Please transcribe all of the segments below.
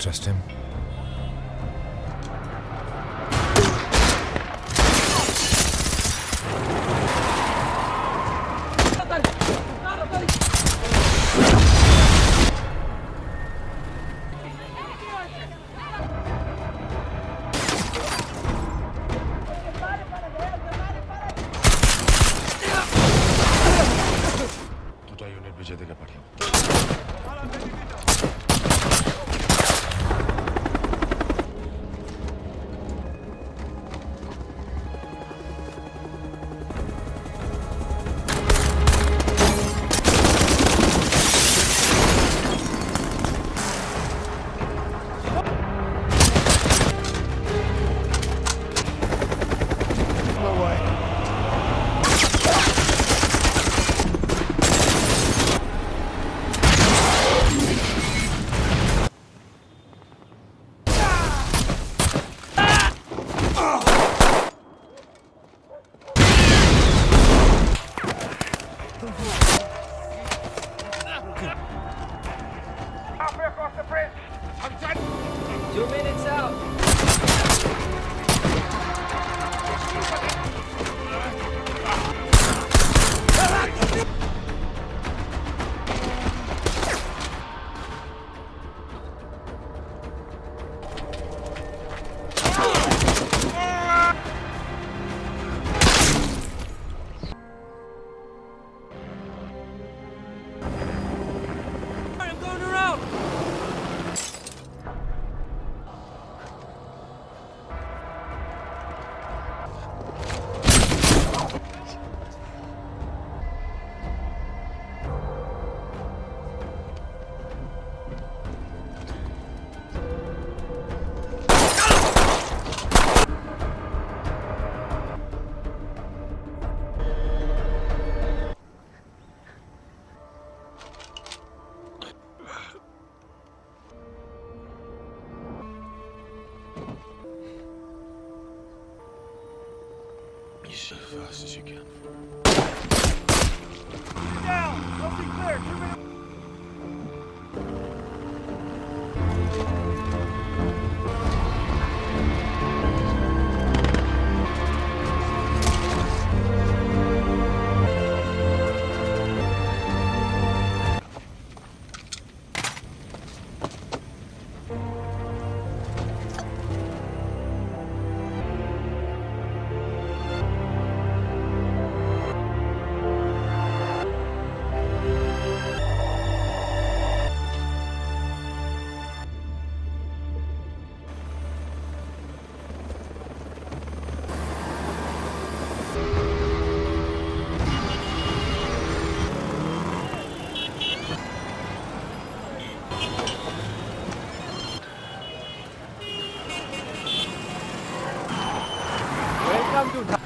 trust him. As fast as you can. Down! Don't be clear! 2 minutes! Welcome to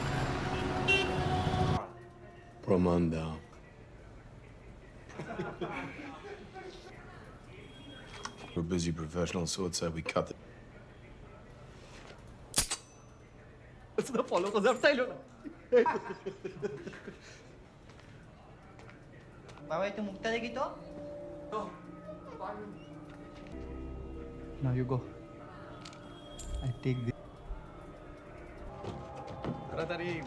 Promanda. We're busy professionals, so it's we cut it. follow ko sa style na. Bawal tumugtad dito? Now you go. I take this. Taratari.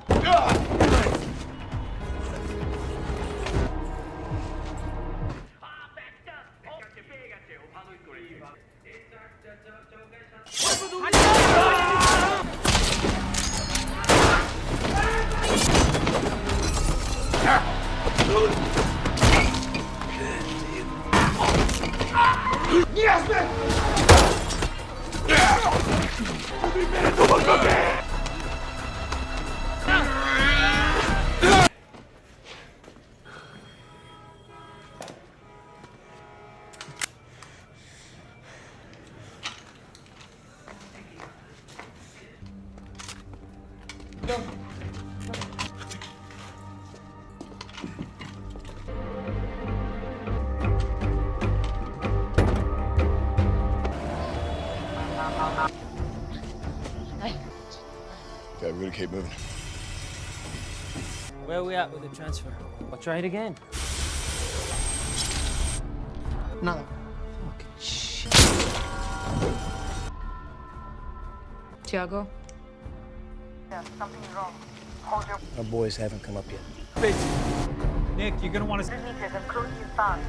Yes, man! Okay, we're gonna keep moving. Where are we at with the transfer? I'll try it again. No. Fucking shit. Tiago? Something's wrong. Hold your Our boys haven't come up yet. Nick, you're gonna want to. meters and close you fast.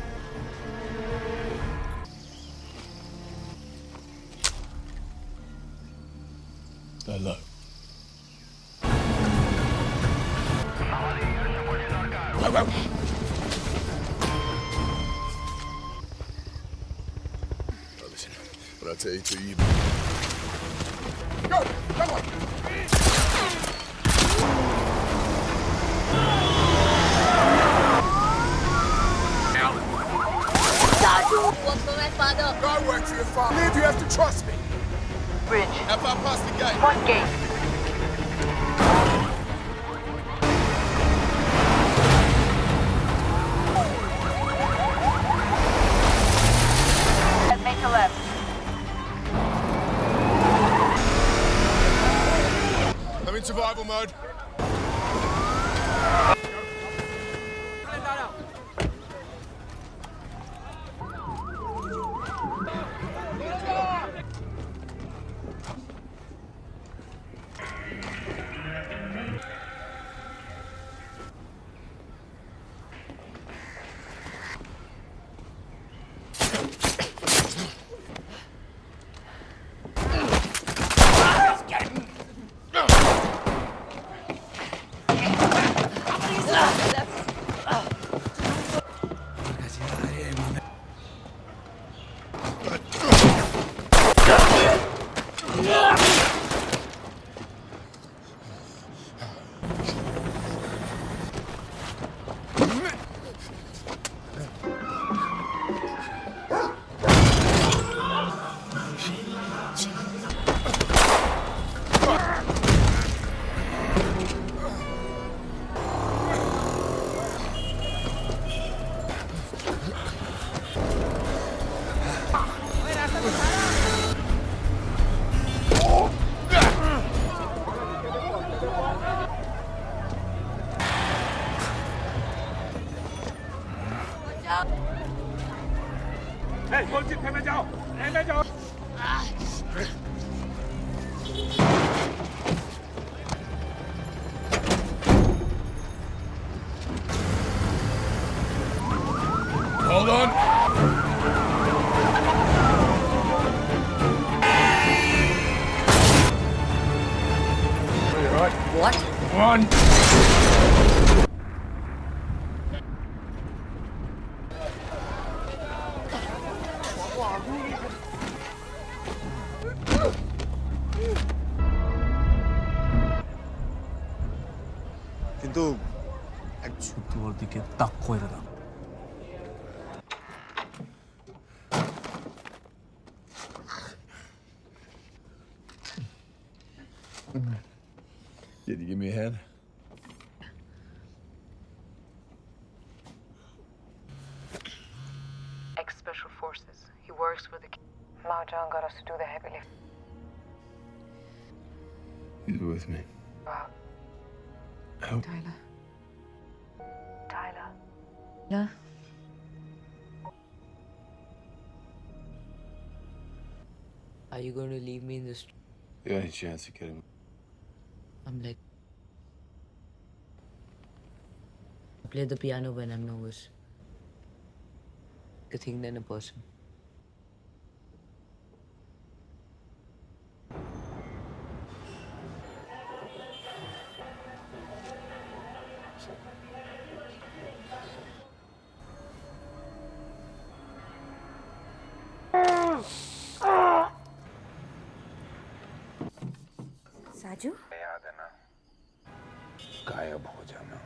Hello. Go, go. Oh, listen, what I tell you to you. Go! Come on! Work for my father. I work for your father. Live, you have to trust me. Bridge. How far past the gate? One gate. And make a left. I'm in survival mode. Hold on. Are you all right? What? One. কিন্তু শুধু ওর দিকে তাক করে না। Did you give me a hand? Ex-Special Forces. He works with the... Mao John got us to do the heavy lift. He's with me. Wow. How? Tyler. Tyler. Yeah? Are you going to leave me in this? Yeah, any chance to get him? I'm like, I play the piano when I'm nervous. Like a thing than a person. Saju? याद है ना गायब हो जाना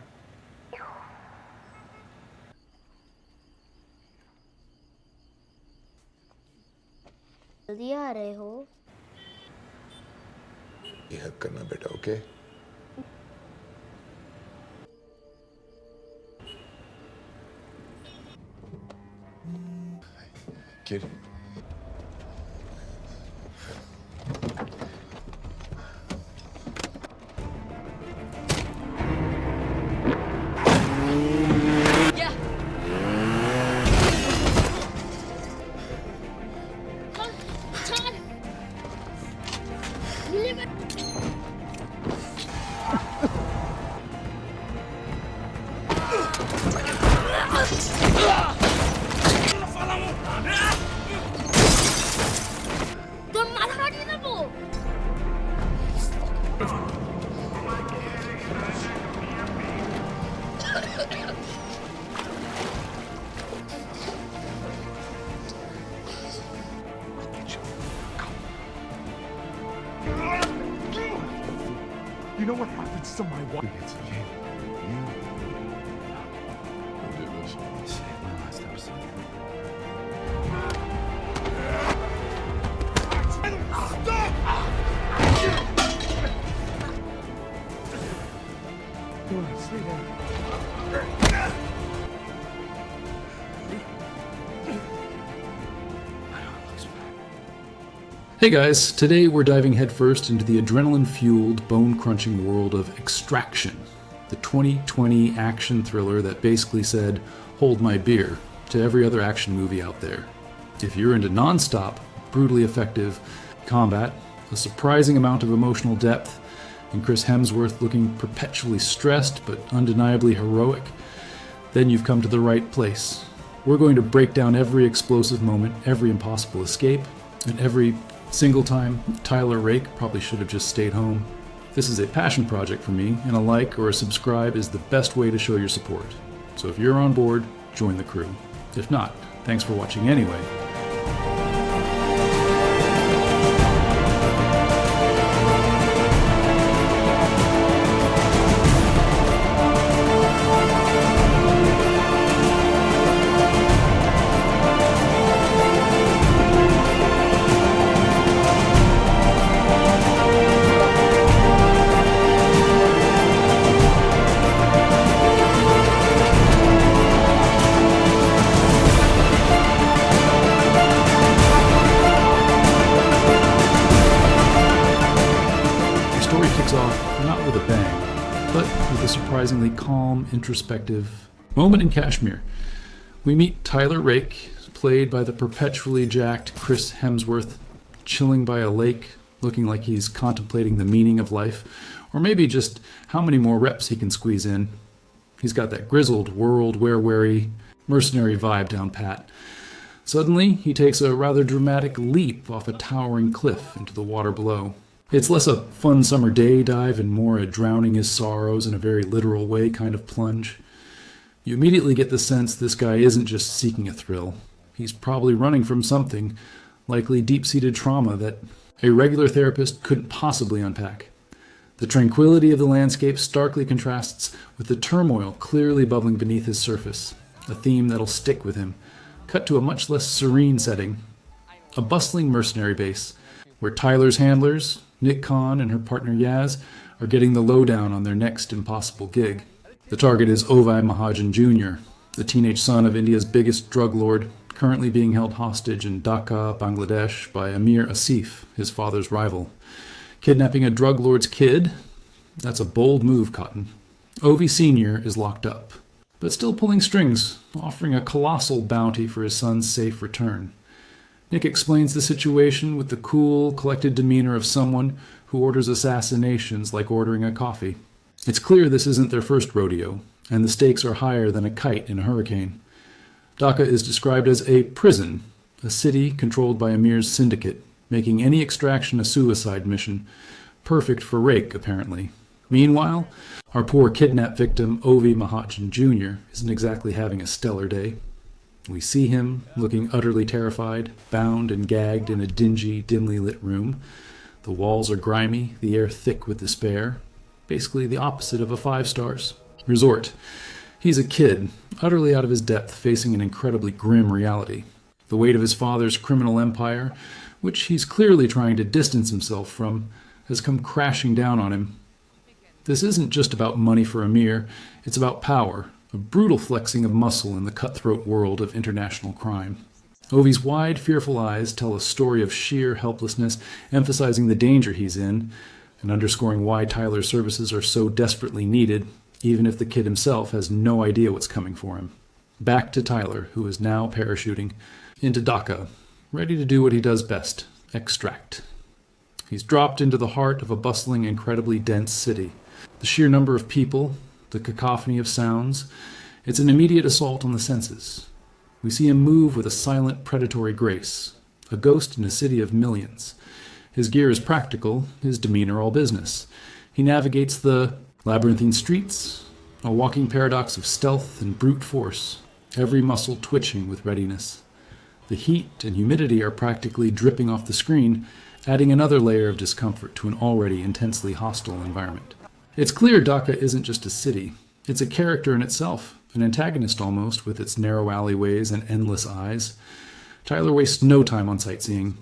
जल्दी आ रहे हो ये हक करना बेटा, okay? Kid. Yeah. Todd. You live at You know what happens to my wife? It's you. We'll do this. Save my last episode. Hey guys, today we're diving headfirst into the adrenaline-fueled, bone-crunching world of Extraction, the 2020 action thriller that basically said, "Hold my beer," to every other action movie out there. If you're into non-stop, brutally effective combat, a surprising amount of emotional depth, and Chris Hemsworth looking perpetually stressed but undeniably heroic, then you've come to the right place. We're going to break down every explosive moment, every impossible escape, and every single time Tyler Rake probably should have just stayed home. This is a passion project for me, and a like or a subscribe is the best way to show your support. So if you're on board, join the crew. If not, thanks for watching anyway. Off not with a bang, but with a surprisingly calm, introspective moment in Kashmir. We meet Tyler Rake, played by the perpetually jacked Chris Hemsworth, chilling by a lake, looking like he's contemplating the meaning of life, or maybe just how many more reps he can squeeze in. He's got that grizzled, world-weary, mercenary vibe down pat. Suddenly, he takes a rather dramatic leap off a towering cliff into the water below. It's less a fun summer day dive and more a drowning his sorrows in a very literal way kind of plunge. You immediately get the sense this guy isn't just seeking a thrill. He's probably running from something, likely deep-seated trauma that a regular therapist couldn't possibly unpack. The tranquility of the landscape starkly contrasts with the turmoil clearly bubbling beneath his surface, a theme that'll stick with him. Cut to a much less serene setting, a bustling mercenary base, where Tyler's handlers, Nick Khan and her partner Yaz, are getting the lowdown on their next impossible gig. The target is Ovi Mahajan Jr., the teenage son of India's biggest drug lord, currently being held hostage in Dhaka, Bangladesh by Amir Asif, his father's rival. Kidnapping a drug lord's kid? That's a bold move, Cotton. Ovi Sr. is locked up, but still pulling strings, offering a colossal bounty for his son's safe return. Nick explains the situation with the cool, collected demeanor of someone who orders assassinations like ordering a coffee. It's clear this isn't their first rodeo, and the stakes are higher than a kite in a hurricane. Dhaka is described as a prison, a city controlled by Amir's syndicate, making any extraction a suicide mission, perfect for Rake, apparently. Meanwhile, our poor kidnap victim, Ovi Mahajan Jr., isn't exactly having a stellar day. We see him, looking utterly terrified, bound and gagged in a dingy, dimly lit room. The walls are grimy, the air thick with despair. Basically the opposite of a 5 stars resort. He's a kid, utterly out of his depth, facing an incredibly grim reality. The weight of his father's criminal empire, which he's clearly trying to distance himself from, has come crashing down on him. This isn't just about money for Amir, it's about power. A brutal flexing of muscle in the cutthroat world of international crime. Ovi's wide, fearful eyes tell a story of sheer helplessness, emphasizing the danger he's in, and underscoring why Tyler's services are so desperately needed, even if the kid himself has no idea what's coming for him. Back to Tyler, who is now parachuting into Dhaka, ready to do what he does best, extract. He's dropped into the heart of a bustling, incredibly dense city. The sheer number of people, the cacophony of sounds, it's an immediate assault on the senses. We see him move with a silent, predatory grace, a ghost in a city of millions. His gear is practical, his demeanor all business. He navigates the labyrinthine streets, a walking paradox of stealth and brute force, every muscle twitching with readiness. The heat and humidity are practically dripping off the screen, adding another layer of discomfort to an already intensely hostile environment. It's clear Dhaka isn't just a city. It's a character in itself, an antagonist almost, with its narrow alleyways and endless eyes. Tyler wastes no time on sightseeing.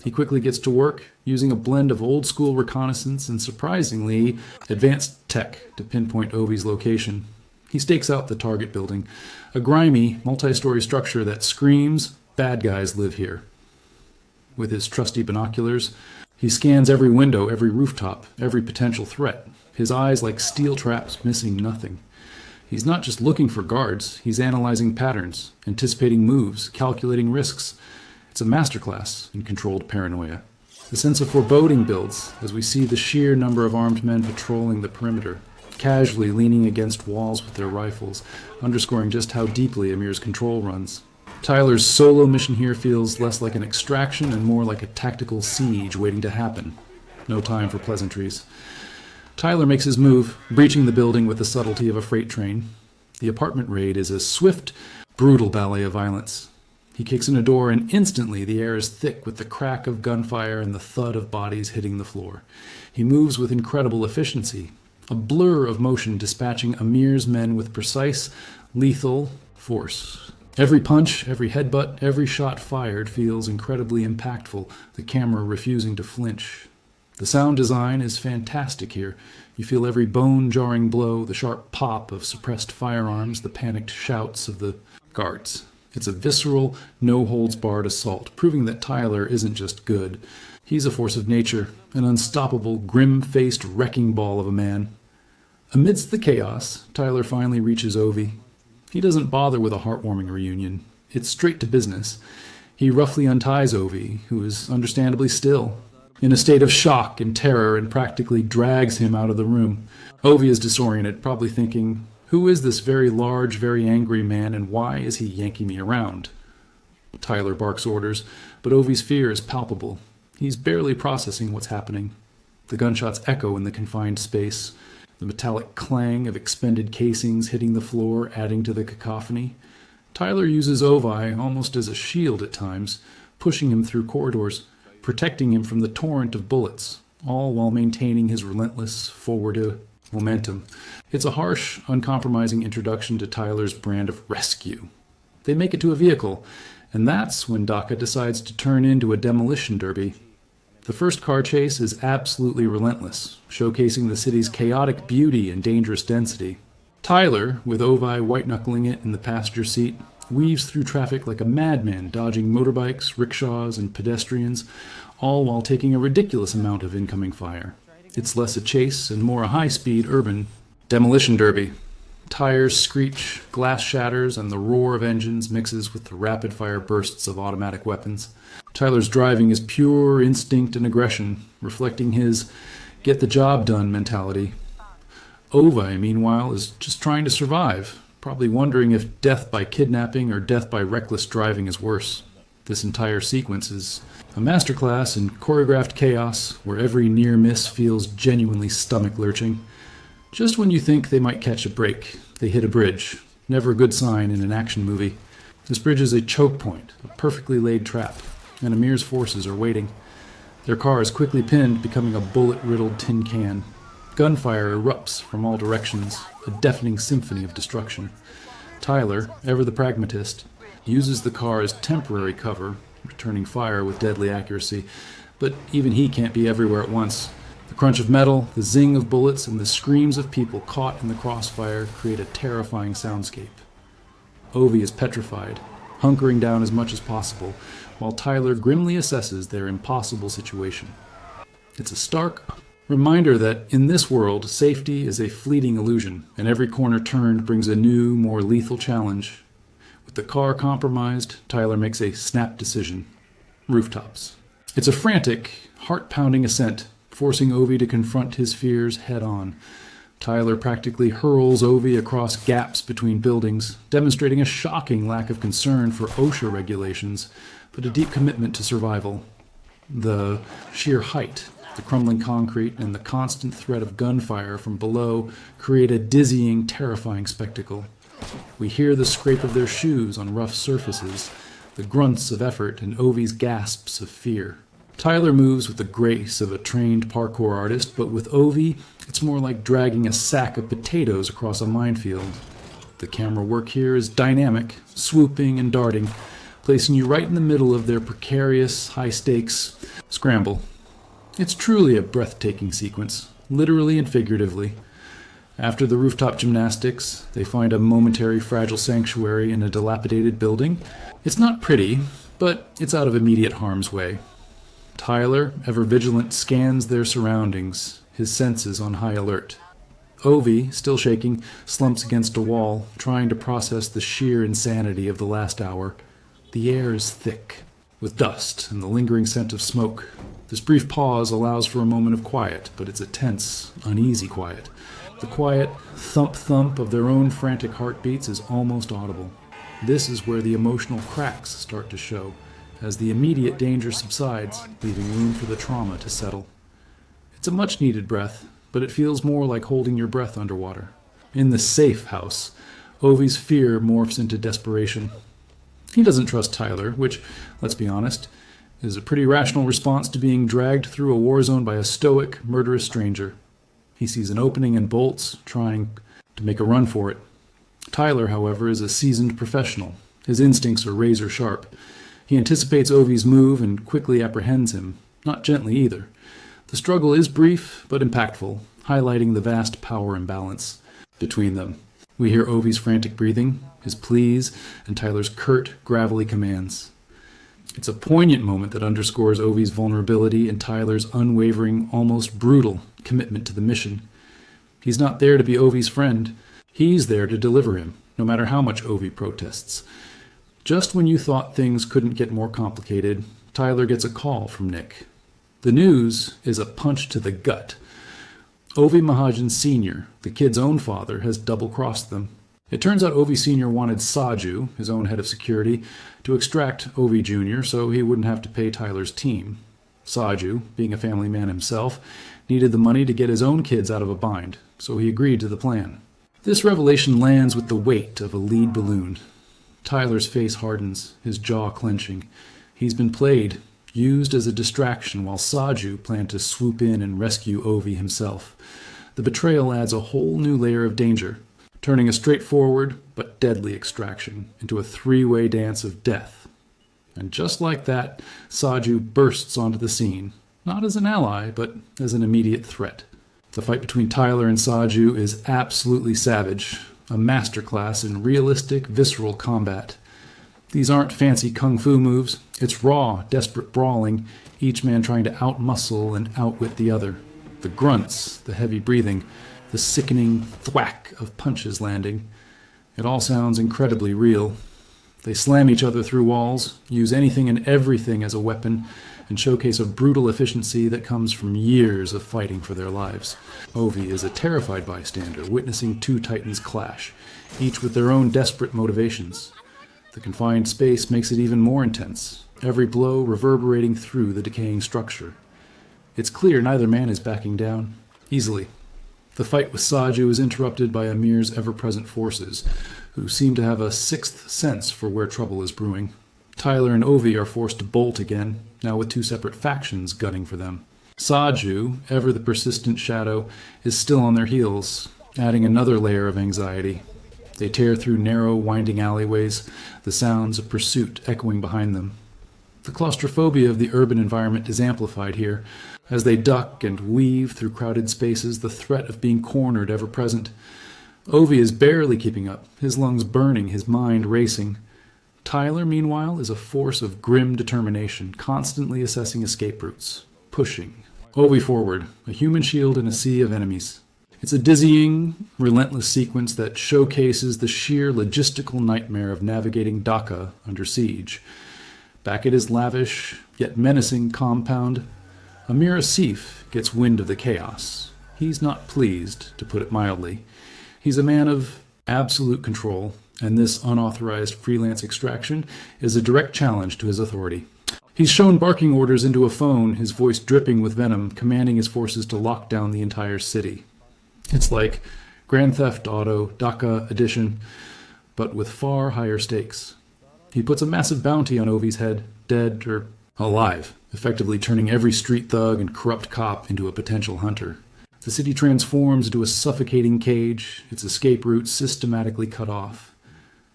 He quickly gets to work, using a blend of old-school reconnaissance and surprisingly advanced tech to pinpoint Ovi's location. He stakes out the target building, a grimy, multi-story structure that screams, "Bad guys live here." With his trusty binoculars, he scans every window, every rooftop, every potential threat, his eyes like steel traps, missing nothing. He's not just looking for guards, he's analyzing patterns, anticipating moves, calculating risks. It's a masterclass in controlled paranoia. The sense of foreboding builds as we see the sheer number of armed men patrolling the perimeter, casually leaning against walls with their rifles, underscoring just how deeply Amir's control runs. Tyler's solo mission here feels less like an extraction and more like a tactical siege waiting to happen. No time for pleasantries. Tyler makes his move, breaching the building with the subtlety of a freight train. The apartment raid is a swift, brutal ballet of violence. He kicks in a door, and instantly the air is thick with the crack of gunfire and the thud of bodies hitting the floor. He moves with incredible efficiency, a blur of motion dispatching Amir's men with precise, lethal force. Every punch, every headbutt, every shot fired feels incredibly impactful, the camera refusing to flinch. The sound design is fantastic here. You feel every bone-jarring blow, the sharp pop of suppressed firearms, the panicked shouts of the guards. It's a visceral, no-holds-barred assault, proving that Tyler isn't just good. He's a force of nature, an unstoppable, grim-faced wrecking ball of a man. Amidst the chaos, Tyler finally reaches Ovi. He doesn't bother with a heartwarming reunion. It's straight to business. He roughly unties Ovi, who is understandably still, in a state of shock and terror, and practically drags him out of the room. Ovi is disoriented, probably thinking, who is this very large, very angry man, and why is he yanking me around? Tyler barks orders, but Ovi's fear is palpable. He's barely processing what's happening. The gunshots echo in the confined space, the metallic clang of expended casings hitting the floor adding to the cacophony. Tyler uses Ovi almost as a shield at times, pushing him through corridors, protecting him from the torrent of bullets, all while maintaining his relentless forward momentum. It's a harsh, uncompromising introduction to Tyler's brand of rescue. They make it to a vehicle, and that's when Dhaka decides to turn into a demolition derby. The first car chase is absolutely relentless, showcasing the city's chaotic beauty and dangerous density. Tyler, with Ovi white-knuckling it in the passenger seat, weaves through traffic like a madman, dodging motorbikes, rickshaws, and pedestrians, all while taking a ridiculous amount of incoming fire. It's less a chase and more a high-speed urban demolition derby. Tires screech, glass shatters, and the roar of engines mixes with the rapid-fire bursts of automatic weapons. Tyler's driving is pure instinct and aggression, reflecting his get-the-job-done mentality. Ovi, meanwhile, is just trying to survive, probably wondering if death by kidnapping or death by reckless driving is worse. This entire sequence is a masterclass in choreographed chaos where every near miss feels genuinely stomach-lurching. Just when you think they might catch a break, they hit a bridge. Never a good sign in an action movie. This bridge is a choke point, a perfectly laid trap, and Amir's forces are waiting. Their car is quickly pinned, becoming a bullet-riddled tin can. Gunfire erupts from all directions, a deafening symphony of destruction. Tyler, ever the pragmatist, uses the car as temporary cover, returning fire with deadly accuracy, but even he can't be everywhere at once. The crunch of metal, the zing of bullets, and the screams of people caught in the crossfire create a terrifying soundscape. Ovi is petrified, hunkering down as much as possible, while Tyler grimly assesses their impossible situation. It's a stark reminder that in this world, safety is a fleeting illusion, and every corner turned brings a new, more lethal challenge. With the car compromised, Tyler makes a snap decision. Rooftops. It's a frantic, heart-pounding ascent, forcing Ovi to confront his fears head-on. Tyler practically hurls Ovi across gaps between buildings, demonstrating a shocking lack of concern for OSHA regulations, but a deep commitment to survival. The sheer height, the crumbling concrete, and the constant threat of gunfire from below create a dizzying, terrifying spectacle. We hear the scrape of their shoes on rough surfaces, the grunts of effort and Ovi's gasps of fear. Tyler moves with the grace of a trained parkour artist, but with Ovi, it's more like dragging a sack of potatoes across a minefield. The camera work here is dynamic, swooping and darting, placing you right in the middle of their precarious, high-stakes scramble. It's truly a breathtaking sequence, literally and figuratively. After the rooftop gymnastics, they find a momentary fragile sanctuary in a dilapidated building. It's not pretty, but it's out of immediate harm's way. Tyler, ever vigilant, scans their surroundings, his senses on high alert. Ovi, still shaking, slumps against a wall, trying to process the sheer insanity of the last hour. The air is thick, with dust and the lingering scent of smoke. This brief pause allows for a moment of quiet, but it's a tense, uneasy quiet. The quiet thump-thump of their own frantic heartbeats is almost audible. This is where the emotional cracks start to show, as the immediate danger subsides, leaving room for the trauma to settle. It's a much-needed breath, but it feels more like holding your breath underwater. In the safe house, Ovi's fear morphs into desperation. He doesn't trust Tyler, which, let's be honest, is a pretty rational response to being dragged through a war zone by a stoic, murderous stranger. He sees an opening and bolts, trying to make a run for it. Tyler, however, is a seasoned professional. His instincts are razor sharp. He anticipates Ovi's move and quickly apprehends him, not gently either. The struggle is brief, but impactful, highlighting the vast power imbalance between them. We hear Ovi's frantic breathing, his pleas, and Tyler's curt, gravelly commands. It's a poignant moment that underscores Ovi's vulnerability and Tyler's unwavering, almost brutal commitment to the mission. He's not there to be Ovi's friend. He's there to deliver him, no matter how much Ovi protests. Just when you thought things couldn't get more complicated, Tyler gets a call from Nick. The news is a punch to the gut. Ovi Mahajan Sr., the kid's own father, has double-crossed them. It turns out Ovi Sr. wanted Saju, his own head of security, to extract Ovi Jr. so he wouldn't have to pay Tyler's team. Saju, being a family man himself, needed the money to get his own kids out of a bind, so he agreed to the plan. This revelation lands with the weight of a lead balloon. Tyler's face hardens, his jaw clenching. He's been played, used as a distraction, while Saju planned to swoop in and rescue Ovi himself. The betrayal adds a whole new layer of danger, turning a straightforward but deadly extraction into a three-way dance of death. And just like that, Saju bursts onto the scene, not as an ally, but as an immediate threat. The fight between Tyler and Saju is absolutely savage, a masterclass in realistic, visceral combat. These aren't fancy kung fu moves. It's raw, desperate brawling, each man trying to outmuscle and outwit the other. The grunts, the heavy breathing, the sickening thwack of punches landing. It all sounds incredibly real. They slam each other through walls, use anything and everything as a weapon, and showcase a brutal efficiency that comes from years of fighting for their lives. Ovi is a terrified bystander, witnessing two titans clash, each with their own desperate motivations. The confined space makes it even more intense, every blow reverberating through the decaying structure. It's clear neither man is backing down, easily. The fight with Saju is interrupted by Amir's ever-present forces, who seem to have a sixth sense for where trouble is brewing. Tyler and Ovi are forced to bolt again, now with two separate factions gunning for them. Saju, ever the persistent shadow, is still on their heels, adding another layer of anxiety. They tear through narrow, winding alleyways, the sounds of pursuit echoing behind them. The claustrophobia of the urban environment is amplified here. As they duck and weave through crowded spaces, the threat of being cornered ever present. Ovi is barely keeping up, his lungs burning, his mind racing. Tyler, meanwhile, is a force of grim determination, constantly assessing escape routes, pushing. Ovi forward, a human shield in a sea of enemies. It's a dizzying, relentless sequence that showcases the sheer logistical nightmare of navigating Dhaka under siege. Back at his lavish, yet menacing compound, Amir Asif gets wind of the chaos. He's not pleased, to put it mildly. He's a man of absolute control, and this unauthorized freelance extraction is a direct challenge to his authority. He's shown barking orders into a phone, his voice dripping with venom, commanding his forces to lock down the entire city. It's like Grand Theft Auto Dhaka edition, but with far higher stakes. He puts a massive bounty on Ovi's head, dead or alive, effectively turning every street thug and corrupt cop into a potential hunter. The city transforms into a suffocating cage, its escape routes systematically cut off.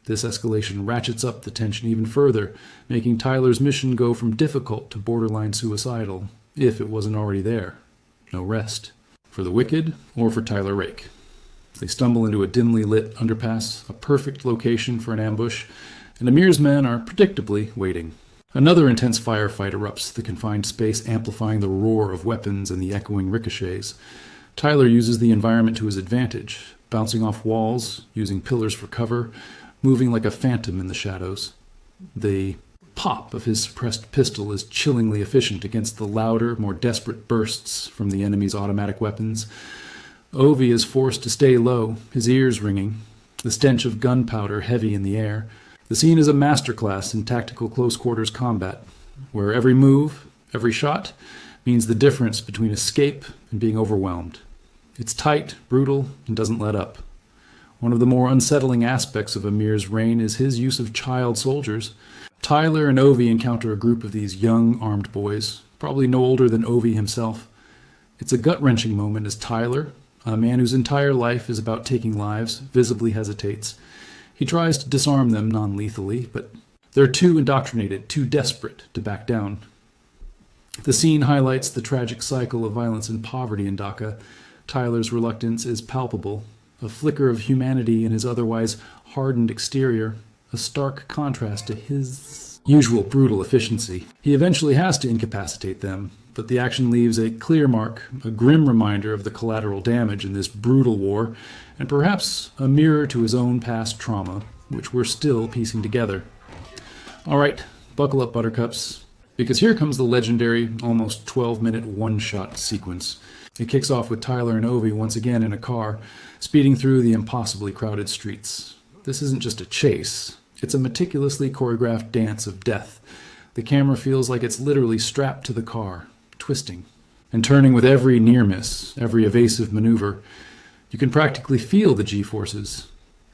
This escalation ratchets up the tension even further, making Tyler's mission go from difficult to borderline suicidal, if it wasn't already there. No rest. For the wicked, or for Tyler Rake. They stumble into a dimly lit underpass, a perfect location for an ambush, and Amir's men are predictably waiting. Another intense firefight erupts the confined space, amplifying the roar of weapons and the echoing ricochets. Tyler uses the environment to his advantage, bouncing off walls, using pillars for cover, moving like a phantom in the shadows. The pop of his suppressed pistol is chillingly efficient against the louder, more desperate bursts from the enemy's automatic weapons. Ovi is forced to stay low, his ears ringing, the stench of gunpowder heavy in the air. The scene is a masterclass in tactical close-quarters combat, where every move, every shot, means the difference between escape and being overwhelmed. It's tight, brutal, and doesn't let up. One of the more unsettling aspects of Amir's reign is his use of child soldiers. Tyler and Ovi encounter a group of these young, armed boys, probably no older than Ovi himself. It's a gut-wrenching moment as Tyler, a man whose entire life is about taking lives, visibly hesitates. He tries to disarm them non-lethally, but they're too indoctrinated, too desperate to back down. The scene highlights the tragic cycle of violence and poverty in Dhaka. Tyler's reluctance is palpable, a flicker of humanity in his otherwise hardened exterior, a stark contrast to his usual brutal efficiency. He eventually has to incapacitate them, but the action leaves a clear mark, a grim reminder of the collateral damage in this brutal war, and perhaps a mirror to his own past trauma, which we're still piecing together. All right, buckle up, buttercups, because here comes the legendary, almost 12-minute one-shot sequence. It kicks off with Tyler and Ovi once again in a car, speeding through the impossibly crowded streets. This isn't just a chase. It's a meticulously choreographed dance of death. The camera feels like it's literally strapped to the car, twisting and turning with every near miss, every evasive maneuver. You can practically feel the G-forces.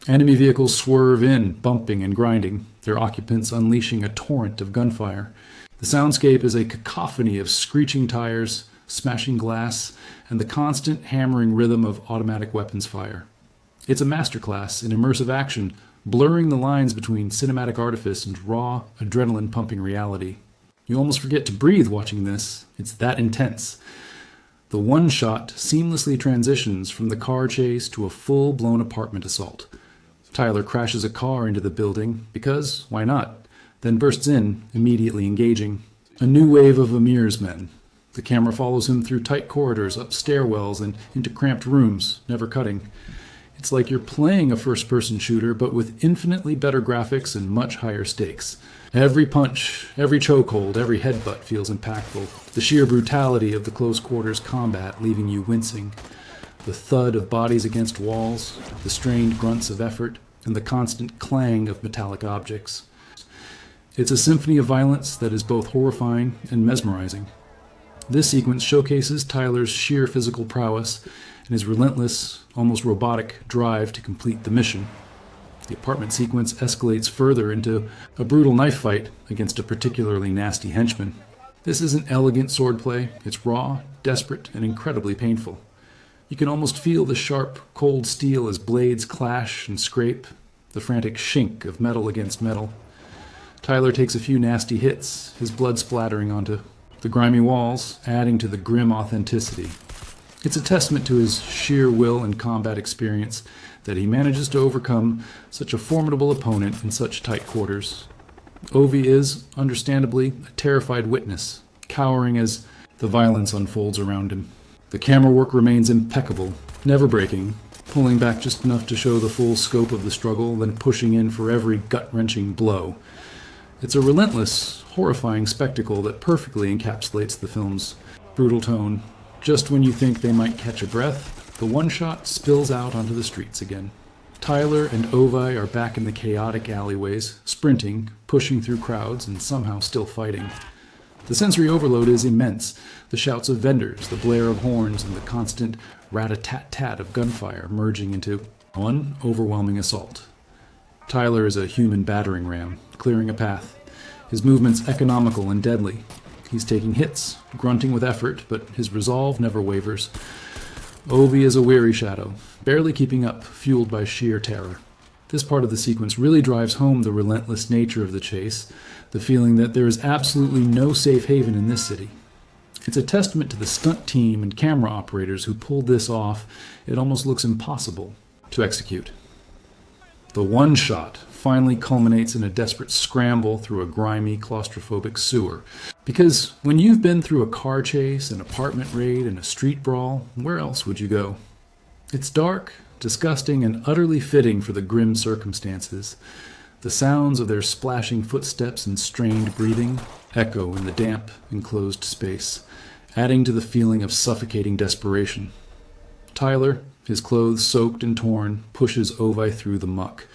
Enemy vehicles swerve in, bumping and grinding, their occupants unleashing a torrent of gunfire. The soundscape is a cacophony of screeching tires, smashing glass, and the constant hammering rhythm of automatic weapons fire. It's a masterclass in immersive action, blurring the lines between cinematic artifice and raw, adrenaline-pumping reality. You almost forget to breathe watching this. It's that intense. The one shot seamlessly transitions from the car chase to a full-blown apartment assault. Tyler crashes a car into the building because, why not, then bursts in, immediately engaging. A new wave of Amir's men. The camera follows him through tight corridors, up stairwells, and into cramped rooms, never cutting. It's like you're playing a first-person shooter, but with infinitely better graphics and much higher stakes. Every punch, every chokehold, every headbutt feels impactful. The sheer brutality of the close-quarters combat leaving you wincing. The thud of bodies against walls, the strained grunts of effort, and the constant clang of metallic objects. It's a symphony of violence that is both horrifying and mesmerizing. This sequence showcases Tyler's sheer physical prowess and his relentless, almost robotic drive to complete the mission. The apartment sequence escalates further into a brutal knife fight against a particularly nasty henchman. This isn't elegant swordplay, it's raw, desperate, and incredibly painful. You can almost feel the sharp, cold steel as blades clash and scrape, the frantic shink of metal against metal. Tyler takes a few nasty hits, his blood splattering onto the grimy walls, adding to the grim authenticity. It's a testament to his sheer will and combat experience that he manages to overcome such a formidable opponent in such tight quarters. Ovi is, understandably, a terrified witness, cowering as the violence unfolds around him. The camera work remains impeccable, never breaking, pulling back just enough to show the full scope of the struggle, then pushing in for every gut-wrenching blow. It's a relentless, horrifying spectacle that perfectly encapsulates the film's brutal tone. Just when you think they might catch a breath, the one shot spills out onto the streets again. Tyler and Ovi are back in the chaotic alleyways, sprinting, pushing through crowds, and somehow still fighting. The sensory overload is immense. The shouts of vendors, the blare of horns, and the constant rat-a-tat-tat of gunfire merging into one overwhelming assault. Tyler is a human battering ram, clearing a path. His movements economical and deadly. He's taking hits, grunting with effort, but his resolve never wavers. Ovi is a weary shadow, barely keeping up, fueled by sheer terror. This part of the sequence really drives home the relentless nature of the chase, the feeling that there is absolutely no safe haven in this city. It's a testament to the stunt team and camera operators who pulled this off. It almost looks impossible to execute. The one shot finally culminates in a desperate scramble through a grimy, claustrophobic sewer. Because when you've been through a car chase, an apartment raid, and a street brawl, where else would you go? It's dark, disgusting, and utterly fitting for the grim circumstances. The sounds of their splashing footsteps and strained breathing echo in the damp, enclosed space, adding to the feeling of suffocating desperation. Tyler, his clothes soaked and torn, pushes Ovi through the muck,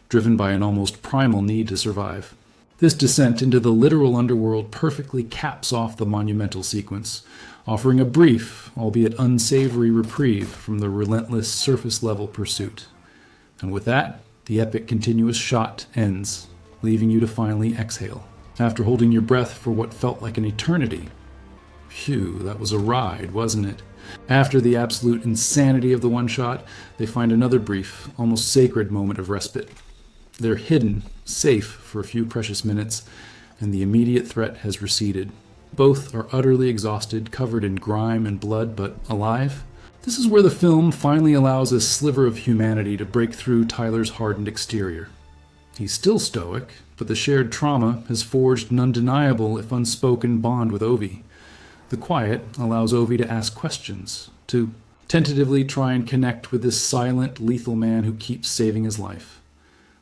driven by an almost primal need to survive. This descent into the literal underworld perfectly caps off the monumental sequence, offering a brief, albeit unsavory reprieve from the relentless surface-level pursuit. And with that, the epic continuous shot ends, leaving you to finally exhale, after holding your breath for what felt like an eternity. Phew, that was a ride, wasn't it? After the absolute insanity of the one shot, they find another brief, almost sacred moment of respite. They're hidden, safe for a few precious minutes, and the immediate threat has receded. Both are utterly exhausted, covered in grime and blood, but alive. This is where the film finally allows a sliver of humanity to break through Tyler's hardened exterior. He's still stoic, but the shared trauma has forged an undeniable, if unspoken, bond with Ovi. The quiet allows Ovi to ask questions, to tentatively try and connect with this silent, lethal man who keeps saving his life.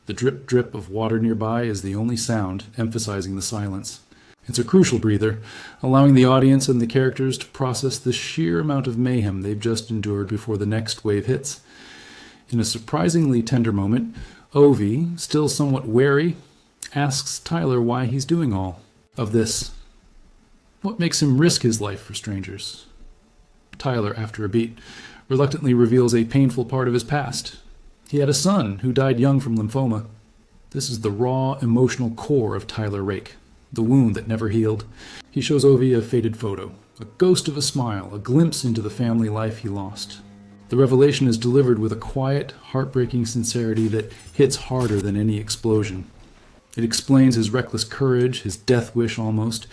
The drip-drip of water nearby is the only sound, emphasizing the silence. It's a crucial breather, allowing the audience and the characters to process the sheer amount of mayhem they've just endured before the next wave hits. In a surprisingly tender moment, Ovi, still somewhat wary, asks Tyler why he's doing all of this. What makes him risk his life for strangers? Tyler, after a beat, reluctantly reveals a painful part of his past. He had a son who died young from lymphoma. This is the raw, emotional core of Tyler Rake, the wound that never healed. He shows Ovi a faded photo, a ghost of a smile, a glimpse into the family life he lost. The revelation is delivered with a quiet, heartbreaking sincerity that hits harder than any explosion. It explains his reckless courage, his death wish almost.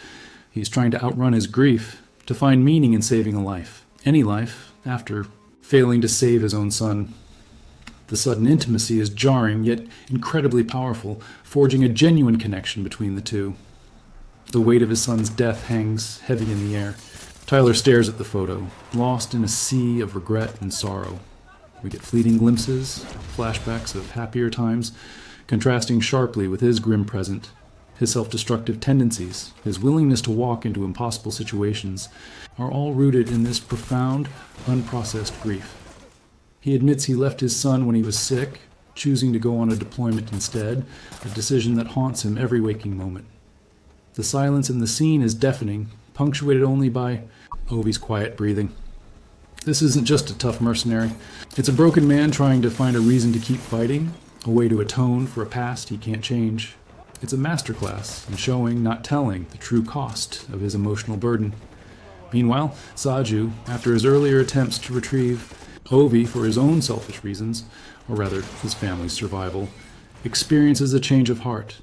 He's trying to outrun his grief, to find meaning in saving a life, any life, after failing to save his own son. The sudden intimacy is jarring, yet incredibly powerful, forging a genuine connection between the two. The weight of his son's death hangs heavy in the air. Tyler stares at the photo, lost in a sea of regret and sorrow. We get fleeting glimpses, flashbacks of happier times, contrasting sharply with his grim present. His self-destructive tendencies, his willingness to walk into impossible situations, are all rooted in this profound, unprocessed grief. He admits he left his son when he was sick, choosing to go on a deployment instead, a decision that haunts him every waking moment. The silence in the scene is deafening, punctuated only by Ovi's quiet breathing. This isn't just a tough mercenary. It's a broken man trying to find a reason to keep fighting, a way to atone for a past he can't change. It's a masterclass in showing, not telling, the true cost of his emotional burden. Meanwhile, Saju, after his earlier attempts to retrieve Ovi for his own selfish reasons, or rather his family's survival, experiences a change of heart.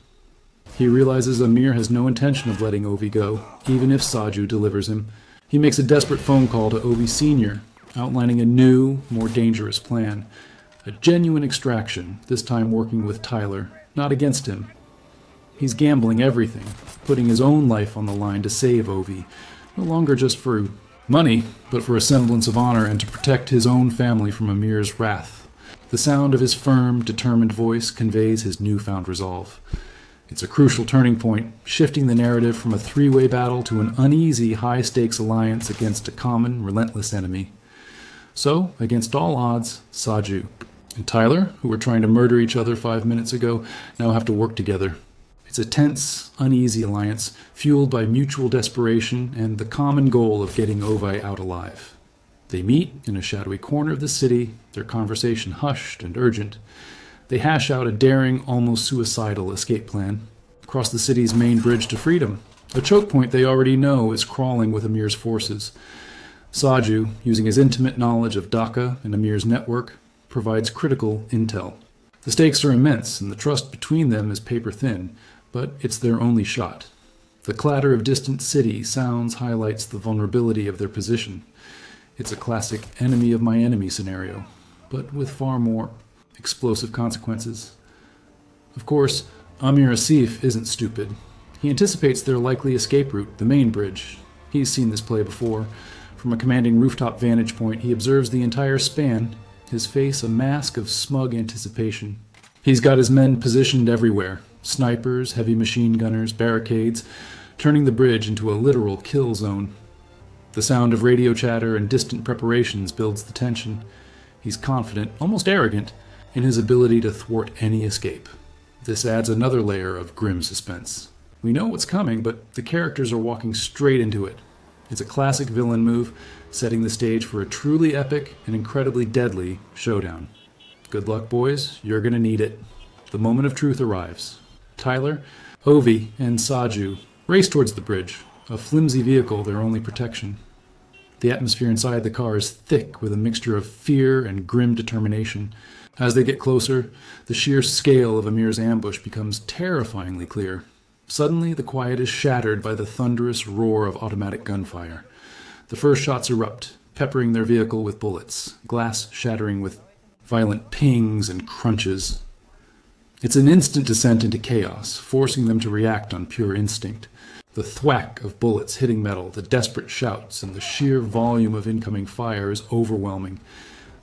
He realizes Amir has no intention of letting Ovi go, even if Saju delivers him. He makes a desperate phone call to Ovi Sr., outlining a new, more dangerous plan. A genuine extraction, this time working with Tyler, not against him. He's gambling everything, putting his own life on the line to save Ovi, no longer just for money, but for a semblance of honor and to protect his own family from Amir's wrath. The sound of his firm, determined voice conveys his newfound resolve. It's a crucial turning point, shifting the narrative from a three-way battle to an uneasy, high-stakes alliance against a common, relentless enemy. So, against all odds, Saju and Tyler, who were trying to murder each other 5 minutes ago, now have to work together. It's It's a tense, uneasy alliance, fueled by mutual desperation and the common goal of getting Ovi out alive. They meet in a shadowy corner of the city, their conversation hushed and urgent. They hash out a daring, almost suicidal escape plan. Across the city's main bridge to freedom, a choke point they already know is crawling with Amir's forces. Saju, using his intimate knowledge of Dhaka and Amir's network, provides critical intel. The stakes are immense, and the trust between them is paper-thin, but it's their only shot. The clatter of distant city sounds highlights the vulnerability of their position. It's a classic enemy of my enemy scenario, but with far more explosive consequences. Of course, Amir Asif isn't stupid. He anticipates their likely escape route, the main bridge. He's seen this play before. From a commanding rooftop vantage point, he observes the entire span, his face a mask of smug anticipation. He's got his men positioned everywhere. Snipers, heavy machine gunners, barricades, turning the bridge into a literal kill zone. The sound of radio chatter and distant preparations builds the tension. He's confident, almost arrogant, in his ability to thwart any escape. This adds another layer of grim suspense. We know what's coming, but the characters are walking straight into it. It's a classic villain move, setting the stage for a truly epic and incredibly deadly showdown. Good luck, boys. You're gonna need it. The moment of truth arrives. Tyler, Ovi, and Saju race towards the bridge, a flimsy vehicle their only protection. The atmosphere inside the car is thick with a mixture of fear and grim determination. As they get closer, the sheer scale of Amir's ambush becomes terrifyingly clear. Suddenly, the quiet is shattered by the thunderous roar of automatic gunfire. The first shots erupt, peppering their vehicle with bullets, glass shattering with violent pings and crunches. It's an instant descent into chaos, forcing them to react on pure instinct. The thwack of bullets hitting metal, the desperate shouts, and the sheer volume of incoming fire is overwhelming.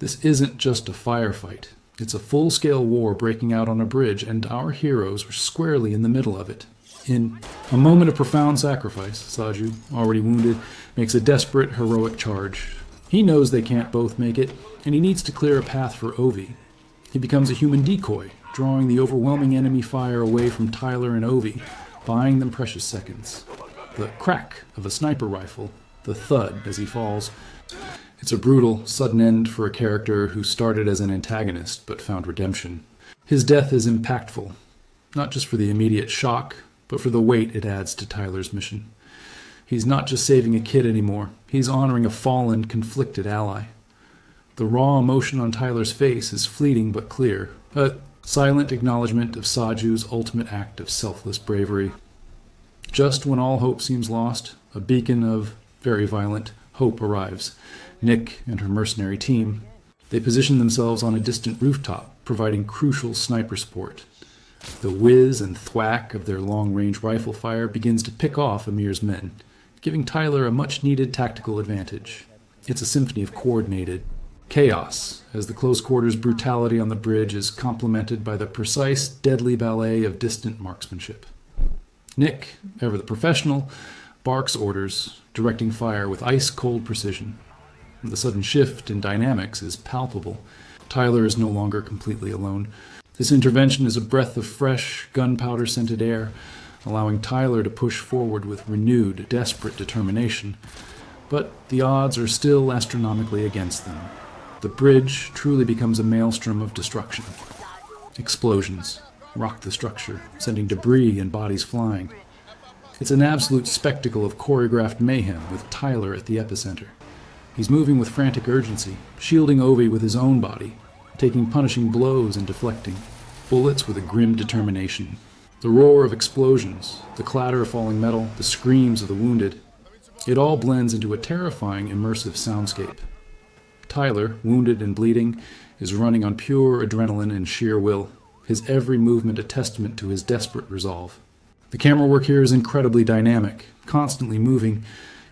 This isn't just a firefight. It's a full-scale war breaking out on a bridge, and our heroes are squarely in the middle of it. In a moment of profound sacrifice, Saju, already wounded, makes a desperate, heroic charge. He knows they can't both make it, and he needs to clear a path for Ovi. He becomes a human decoy, drawing the overwhelming enemy fire away from Tyler and Ovi, buying them precious seconds. The crack of a sniper rifle, the thud as he falls. It's a brutal, sudden end for a character who started as an antagonist but found redemption. His death is impactful, not just for the immediate shock, but for the weight it adds to Tyler's mission. He's not just saving a kid anymore, he's honoring a fallen, conflicted ally. The raw emotion on Tyler's face is fleeting but clear, a silent acknowledgement of Saju's ultimate act of selfless bravery. Just when all hope seems lost, a beacon of very violent hope arrives. Nick and her mercenary team. They position themselves on a distant rooftop, providing crucial sniper support. The whiz and thwack of their long-range rifle fire begins to pick off Amir's men, giving Tyler a much-needed tactical advantage. It's a symphony of coordinated chaos, as the close-quarters brutality on the bridge is complemented by the precise, deadly ballet of distant marksmanship. Nick, ever the professional, barks orders, directing fire with ice-cold precision. The sudden shift in dynamics is palpable. Tyler is no longer completely alone. This intervention is a breath of fresh, gunpowder-scented air, allowing Tyler to push forward with renewed, desperate determination. But the odds are still astronomically against them. The bridge truly becomes a maelstrom of destruction. Explosions rock the structure, sending debris and bodies flying. It's an absolute spectacle of choreographed mayhem with Tyler at the epicenter. He's moving with frantic urgency, shielding Ovi with his own body, taking punishing blows and deflecting bullets with a grim determination. The roar of explosions, the clatter of falling metal, the screams of the wounded, it all blends into a terrifying, immersive soundscape. Tyler, wounded and bleeding, is running on pure adrenaline and sheer will, his every movement a testament to his desperate resolve. The camera work here is incredibly dynamic, constantly moving,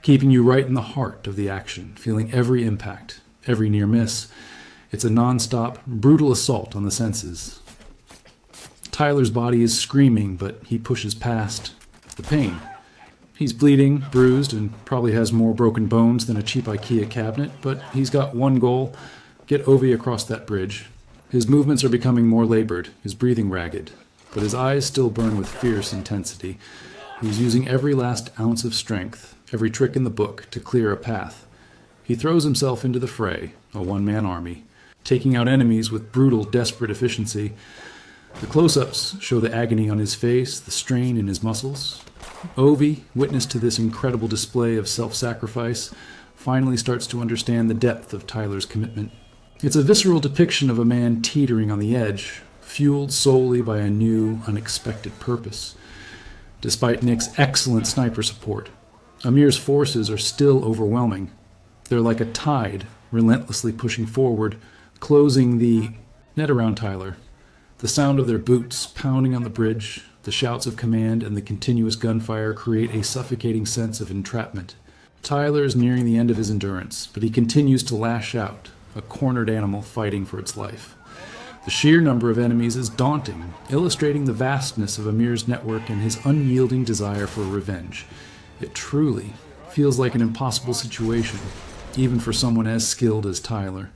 keeping you right in the heart of the action, feeling every impact, every near miss. It's a non-stop, brutal assault on the senses. Tyler's body is screaming, but he pushes past the pain. He's bleeding, bruised, and probably has more broken bones than a cheap IKEA cabinet, but he's got one goal: get Ovi across that bridge. His movements are becoming more labored, his breathing ragged. but his eyes still burn with fierce intensity. He's using every last ounce of strength, every trick in the book to clear a path. He throws himself into the fray, a one-man army, taking out enemies with brutal, desperate efficiency. The close-ups show the agony on his face, the strain in his muscles. Ovi, witness to this incredible display of self-sacrifice, finally starts to understand the depth of Tyler's commitment. It's a visceral depiction of a man teetering on the edge, fueled solely by a new, unexpected purpose. Despite Nick's excellent sniper support, Amir's forces are still overwhelming. They're like a tide, relentlessly pushing forward, closing the net around Tyler. The sound of their boots pounding on the bridge, the shouts of command, and the continuous gunfire create a suffocating sense of entrapment. Tyler is nearing the end of his endurance, but he continues to lash out, a cornered animal fighting for its life. The sheer number of enemies is daunting, illustrating the vastness of Amir's network and his unyielding desire for revenge. It truly feels like an impossible situation, even for someone as skilled as Tyler.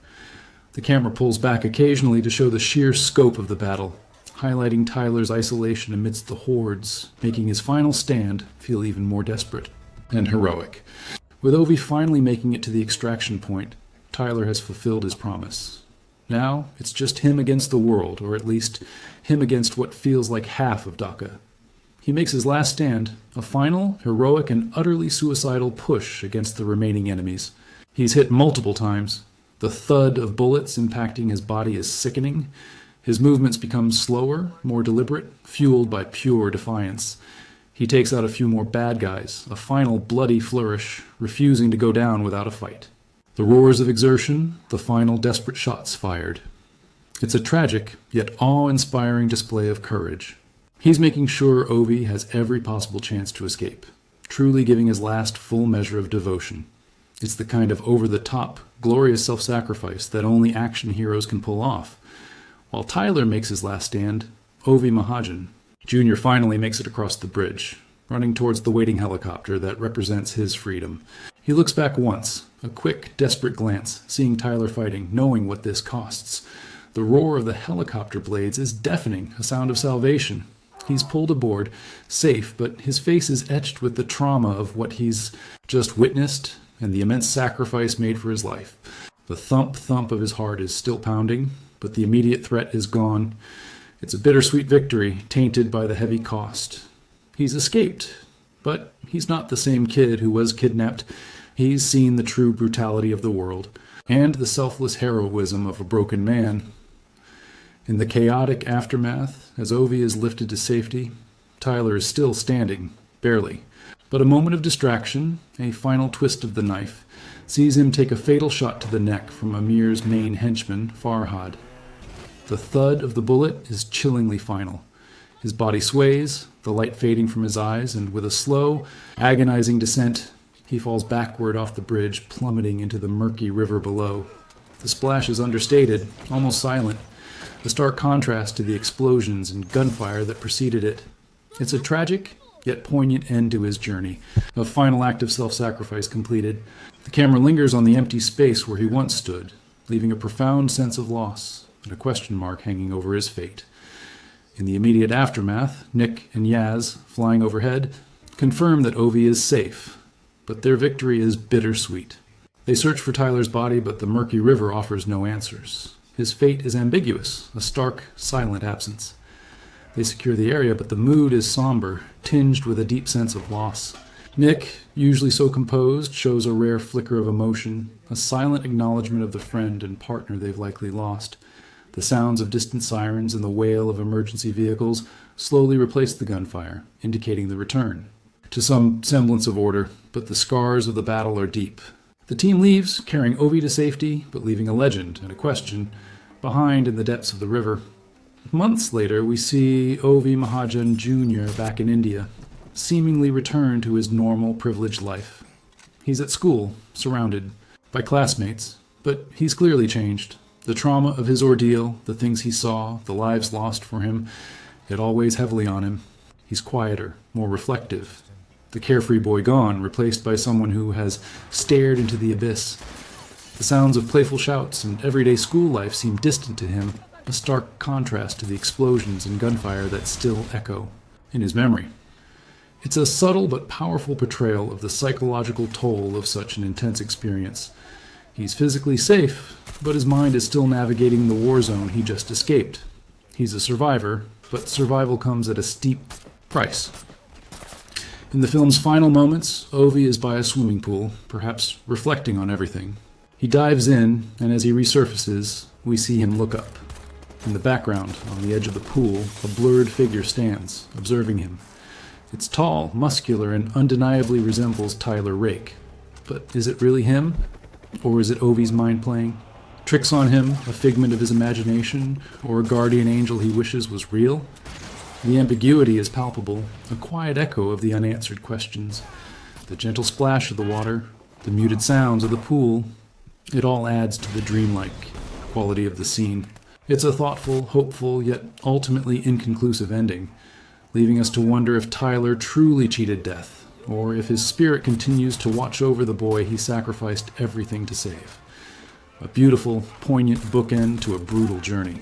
The camera pulls back occasionally to show the sheer scope of the battle, highlighting Tyler's isolation amidst the hordes, making his final stand feel even more desperate and heroic. With Ovi finally making it to the extraction point, Tyler has fulfilled his promise. Now, it's just him against the world, or at least him against what feels like half of Dhaka. He makes his last stand, a final, heroic, and utterly suicidal push against the remaining enemies. He's hit multiple times. The thud of bullets impacting his body is sickening. His movements become slower, more deliberate, fueled by pure defiance. He takes out a few more bad guys, a final bloody flourish, refusing to go down without a fight. The roars of exertion, the final desperate shots fired. It's a tragic, yet awe-inspiring display of courage. He's making sure Ovi has every possible chance to escape, truly giving his last full measure of devotion. It's the kind of over-the-top, glorious self-sacrifice that only action heroes can pull off. While Tyler makes his last stand, Ovi Mahajan Jr. finally makes it across the bridge, running towards the waiting helicopter that represents his freedom. He looks back once, a quick, desperate glance, seeing Tyler fighting, knowing what this costs. The roar of the helicopter blades is deafening, a sound of salvation. He's pulled aboard, safe, but his face is etched with the trauma of what he's just witnessed and the immense sacrifice made for his life. The thump of his heart is still pounding, but the immediate threat is gone. It's a bittersweet victory, tainted by the heavy cost. He's escaped, but he's not the same kid who was kidnapped. He's seen the true brutality of the world, and the selfless heroism of a broken man. In the chaotic aftermath, as Ovi is lifted to safety, Tyler is still standing, barely. But a moment of distraction, a final twist of the knife, sees him take a fatal shot to the neck from Amir's main henchman, Farhad. The thud of the bullet is chillingly final. His body sways, the light fading from his eyes, and with a slow, agonizing descent, he falls backward off the bridge, plummeting into the murky river below. The splash is understated, almost silent, a stark contrast to the explosions and gunfire that preceded it. It's a tragic, yet poignant end to his journey, a final act of self-sacrifice completed. The camera lingers on the empty space where he once stood, leaving a profound sense of loss and a question mark hanging over his fate. In the immediate aftermath, Nick and Yaz, flying overhead, confirm that Ovi is safe, but their victory is bittersweet. They search for Tyler's body, but the murky river offers no answers. His fate is ambiguous, a stark, silent absence. They secure the area, but the mood is somber, tinged with a deep sense of loss. Nick, usually so composed, shows a rare flicker of emotion, a silent acknowledgement of the friend and partner they've likely lost. The sounds of distant sirens and the wail of emergency vehicles slowly replace the gunfire, indicating the return to some semblance of order, but the scars of the battle are deep. The team leaves, carrying Ovi to safety, but leaving a legend and a question behind in the depths of the river. Months later, we see Ovi Mahajan Jr. back in India, seemingly returned to his normal, privileged life. He's at school, surrounded by classmates, but he's clearly changed. The trauma of his ordeal, the things he saw, the lives lost for him, it all weighs heavily on him. He's quieter, more reflective. The carefree boy gone, replaced by someone who has stared into the abyss. The sounds of playful shouts and everyday school life seem distant to him. a stark contrast to the explosions and gunfire that still echo in his memory. It's a subtle but powerful portrayal of the psychological toll of such an intense experience. He's physically safe, but his mind is still navigating the war zone he just escaped. He's a survivor, but survival comes at a steep price. In the film's final moments, Ovi is by a swimming pool, perhaps reflecting on everything. He dives in, and as he resurfaces, we see him look up. In the background, on the edge of the pool, a blurred figure stands, observing him. It's tall, muscular, and undeniably resembles Tyler Rake. But is it really him? Or is it Ovi's mind playing? Tricks on him, a figment of his imagination, or a guardian angel he wishes was real? The ambiguity is palpable, a quiet echo of the unanswered questions. The gentle splash of the water, the muted sounds of the pool, it all adds to the dreamlike quality of the scene. It's a thoughtful, hopeful, yet ultimately inconclusive ending, leaving us to wonder if Tyler truly cheated death, or if his spirit continues to watch over the boy he sacrificed everything to save. A beautiful, poignant bookend to a brutal journey.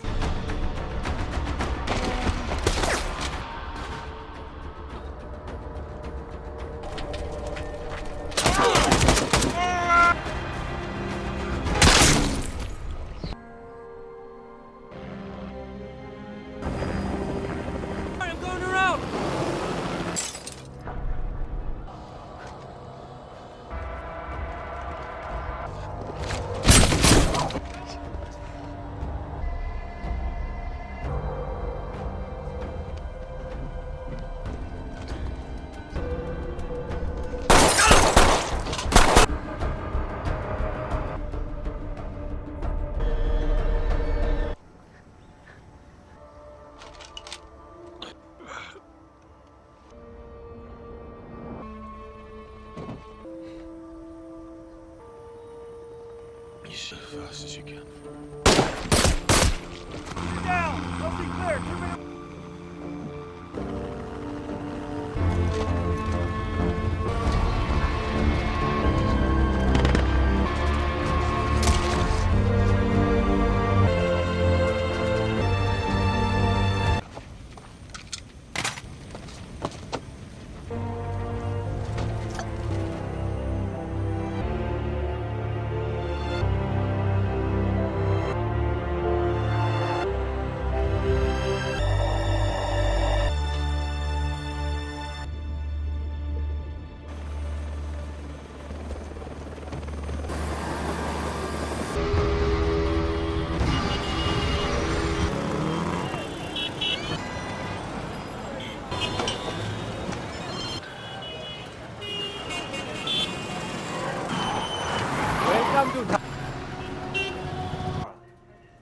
You shoot as fast as you can. Down! Don't be clear! 2 minutes!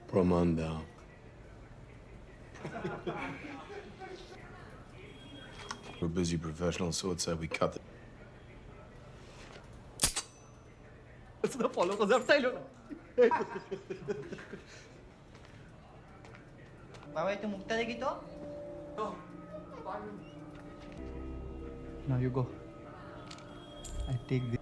Promanda. We're busy professionals, so it's we cut the... Bawal tumugta na gito? Now you go. I take this.